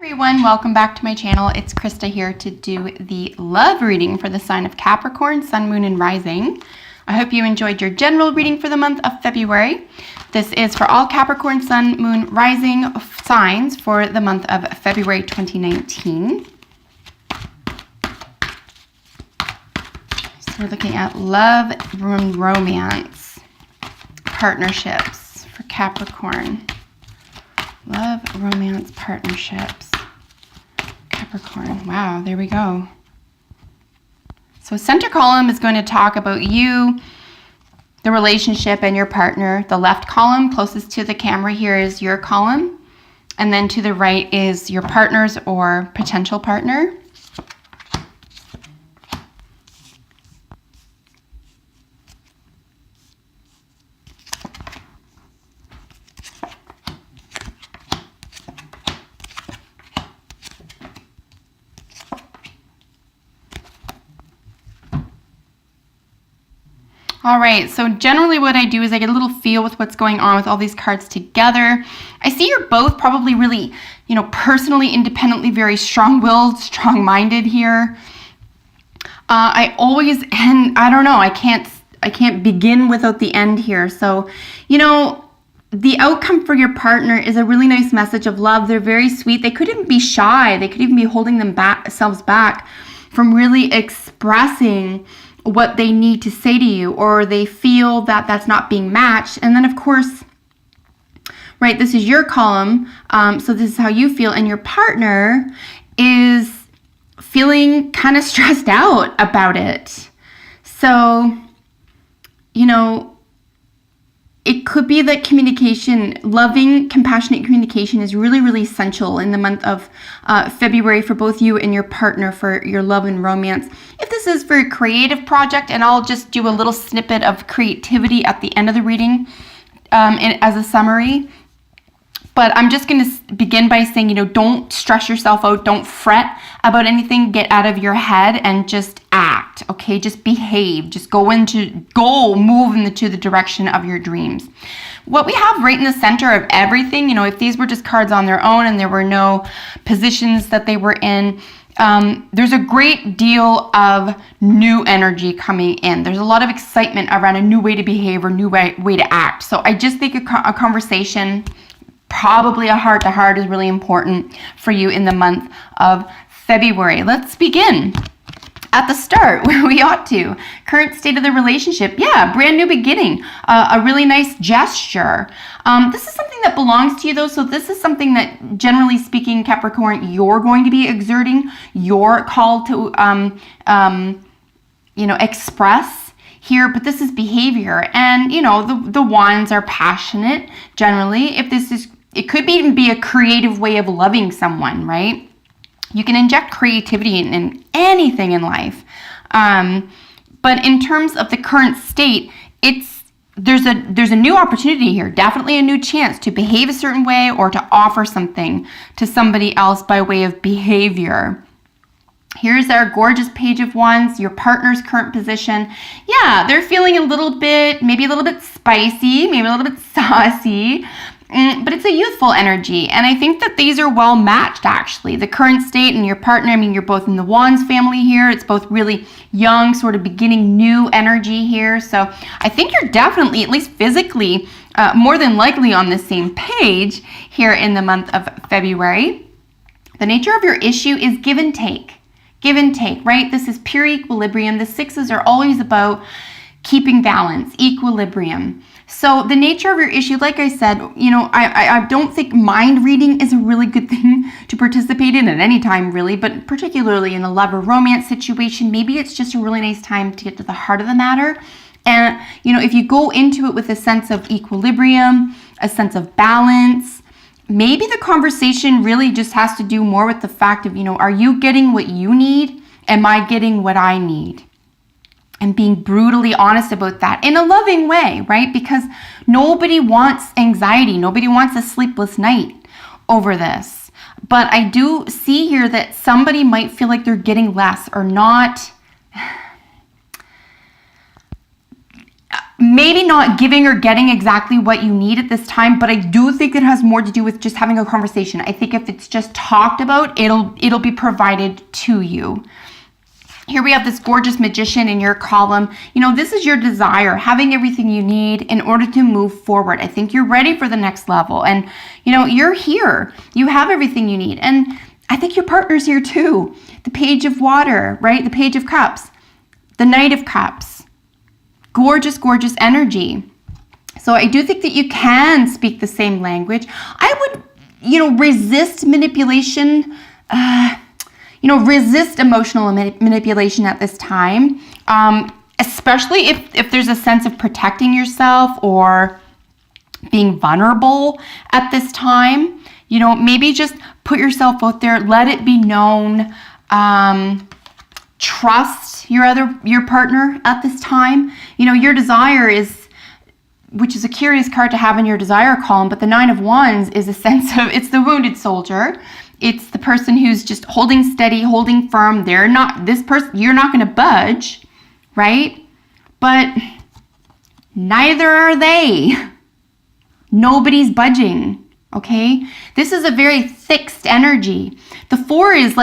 Everyone, welcome back to my channel. It's Krista here to do the love reading for the sign of Capricorn, Sun, Moon, and Rising. I hope you enjoyed your general reading for the month of February. This is for all Capricorn, Sun, Moon, Rising signs for the month of February 2019. So we're looking at love and romance, partnerships for Capricorn. Love, romance, partnerships. Capricorn. Wow, there we go. So center column is going to talk about you, the relationship, and your partner. The left column closest to the camera here is your column. And then to the right is your partner's or potential partner. All right, so generally what I do is I get a little feel with what's going on with all these cards together. I see you're both probably really, personally, independently, very strong-willed, strong-minded here. I don't know, I can't begin without the end here. So, the outcome for your partner is a really nice message of love. They're very sweet. They could even be shy. They could even be holding themselves back from really expressing what they need to say to you, or they feel that that's not being matched. And then of course, right, this is your column, so this is how you feel, and your partner is feeling kind of stressed out about it. So, it could be that communication, loving, compassionate communication is really, really essential in the month of February for both you and your partner for your love and romance. If this is for a creative project, and I'll just do a little snippet of creativity at the end of the reading as a summary. But I'm just going to begin by saying, don't stress yourself out. Don't fret about anything. Get out of your head and just act, okay? Just behave. Just move into the direction of your dreams. What we have right in the center of everything, if these were just cards on their own and there were no positions that they were in, there's a great deal of new energy coming in. There's a lot of excitement around a new way to behave or new way to act. So I just think a conversation, probably a heart-to-heart, is really important for you in the month of February. Let's begin at the start where we ought to. Current state of the relationship. Yeah, brand new beginning. A really nice gesture. This is something that belongs to you though. So this is something that, generally speaking, Capricorn, you're going to be exerting. You're called to, express here, but this is behavior. And, the wands are passionate generally. It could even be a creative way of loving someone, right? You can inject creativity in anything in life. But in terms of the current state, there's a new opportunity here, definitely a new chance to behave a certain way or to offer something to somebody else by way of behavior. Here's our gorgeous Page of Wands, your partner's current position. Yeah, they're feeling maybe a little bit spicy, maybe a little bit saucy, but it's a youthful energy. And I think that these are well matched, actually. The current state and your partner, you're both in the Wands family here. It's both really young, sort of beginning new energy here. So I think you're definitely, at least physically, more than likely on the same page here in the month of February. The nature of your issue is give and take. Give and take, right? This is pure equilibrium. The sixes are always about keeping balance, equilibrium. So the nature of your issue, like I said, I don't think mind reading is a really good thing to participate in at any time, really, but particularly in a love or romance situation, maybe it's just a really nice time to get to the heart of the matter. And, if you go into it with a sense of equilibrium, a sense of balance, maybe the conversation really just has to do more with the fact of, are you getting what you need? Am I getting what I need? And being brutally honest about that in a loving way, right? Because nobody wants anxiety. Nobody wants a sleepless night over this. But I do see here that somebody might feel like they're getting less or not maybe not giving or getting exactly what you need at this time, but I do think it has more to do with just having a conversation. I think if it's just talked about, it'll be provided to you. Here we have this gorgeous magician in your column. This is your desire, having everything you need in order to move forward. I think you're ready for the next level, and you're here. You have everything you need, and I think your partner's here too. The Page of Water, right? The Page of Cups, the Knight of Cups. Gorgeous, gorgeous energy. So I do think that you can speak the same language. I would, resist manipulation, resist emotional manipulation at this time, especially if there's a sense of protecting yourself or being vulnerable at this time. Maybe just put yourself out there, let it be known, trust your partner at this time. Your desire is, which is a curious card to have in your desire column, but the Nine of Wands is a sense of, it's the wounded soldier. It's the person who's just holding steady, holding firm. You're not going to budge, right? But neither are they. Nobody's budging, okay? This is a very fixed energy. The Four is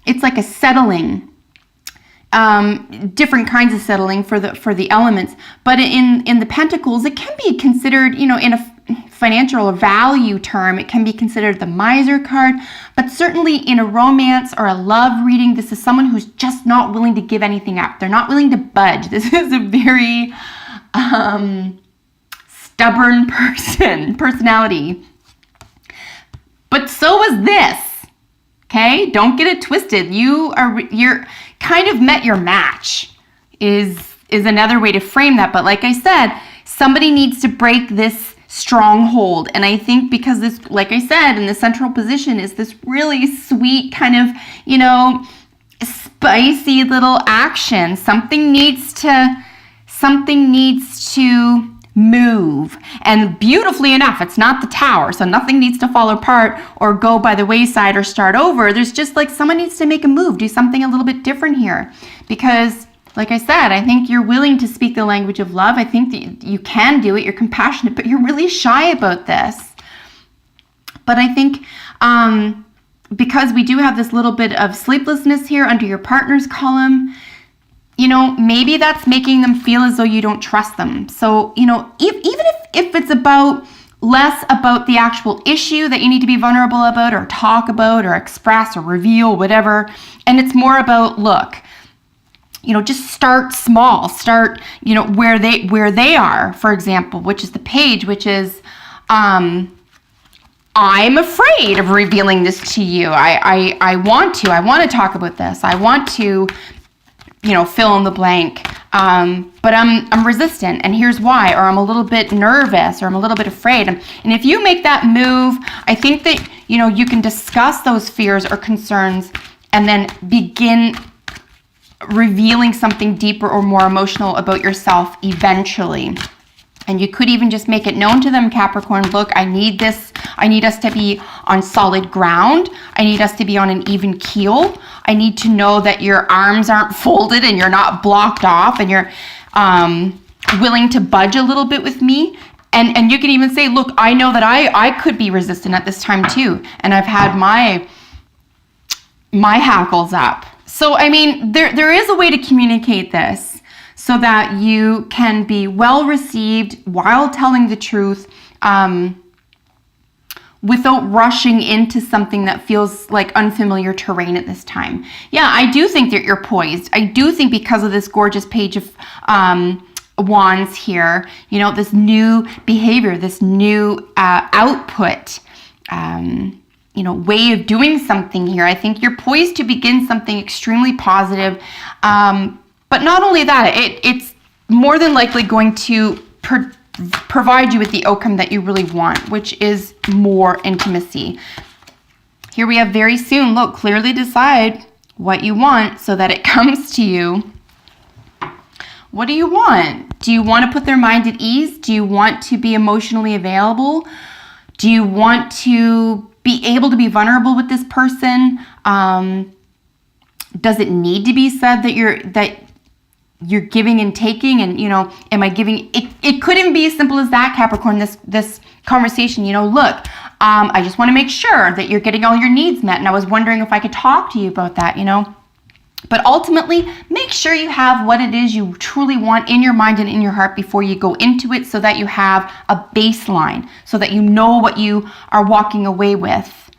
it's like a settling. Different kinds of settling for the elements, but in the Pentacles, it can be considered, in a financial or value term, it can be considered the Miser card, but certainly in a romance or a love reading, this is someone who's just not willing to give anything up. They're not willing to budge. This is a very stubborn personality. But so is this. Okay, don't get it twisted. You're kind of met your match is another way to frame that. But like I said, somebody needs to break this stronghold. And I think because this, like I said, in the central position is this really sweet kind of, spicy little action. Something needs to move. And beautifully enough, it's not the Tower, so nothing needs to fall apart or go by the wayside or start over. There's just someone needs to make a move, do something a little bit different here. Because, like I said, I think you're willing to speak the language of love. I think that you can do it. You're compassionate, but you're really shy about this. But I think because we do have this little bit of sleeplessness here under your partner's column, maybe that's making them feel as though you don't trust them. So, even if it's less about the actual issue that you need to be vulnerable about or talk about or express or reveal, whatever, and it's more about, look, just start small, start, where they are, for example, which is the Page, which is, I'm afraid of revealing this to you. I want to talk about this. I want to, fill in the blank. But I'm resistant, and here's why, or I'm a little bit nervous, or I'm a little bit afraid. And if you make that move, I think that, you can discuss those fears or concerns and then begin revealing something deeper or more emotional about yourself eventually. And you could even just make it known to them, Capricorn, look, I need this. I need us to be on solid ground. I need us to be on an even keel. I need to know that your arms aren't folded and you're not blocked off and you're willing to budge a little bit with me. And you can even say, look, I know that I could be resistant at this time too. And I've had my hackles up. So, I mean, there is a way to communicate this so that you can be well received while telling the truth, without rushing into something that feels like unfamiliar terrain at this time. Yeah, I do think that you're poised. I do think because of this gorgeous Page of Wands here, this new behavior, this new output, way of doing something here. I think you're poised to begin something extremely positive. But not only that, it's more than likely going to provide you with the outcome that you really want, which is more intimacy. Here we have very soon. Look, clearly decide what you want so that it comes to you. What do you want? Do you want to put their mind at ease? Do you want to be emotionally available? Do you want to be able to be vulnerable with this person? Does it need to be said that you're giving and taking, and, you know, am I giving? It couldn't be as simple as that, Capricorn, this conversation. You know, look, I just want to make sure that you're getting all your needs met, and I was wondering if I could talk to you about that, you know. But ultimately, make sure you have what it is you truly want in your mind and in your heart before you go into it, so that you have a baseline, so that you know what you are walking away with.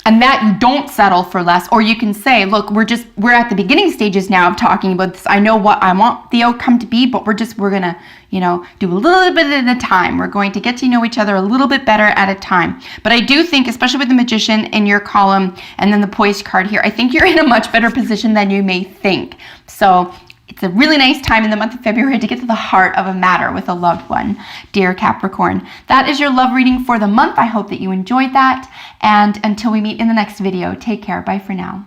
And that you don't settle for less. Or you can say, look, we're at the beginning stages now of talking about this. I know what I want the outcome to be, but we're gonna, you know, do a little bit at a time. We're going to get to know each other a little bit better at a time. But I do think, especially with the Magician in your column and then the Poised card here, I think you're in a much better position than you may think. So it's a really nice time in the month of February to get to the heart of a matter with a loved one, dear Capricorn. That is your love reading for the month. I hope that you enjoyed that. And until we meet in the next video, take care. Bye for now.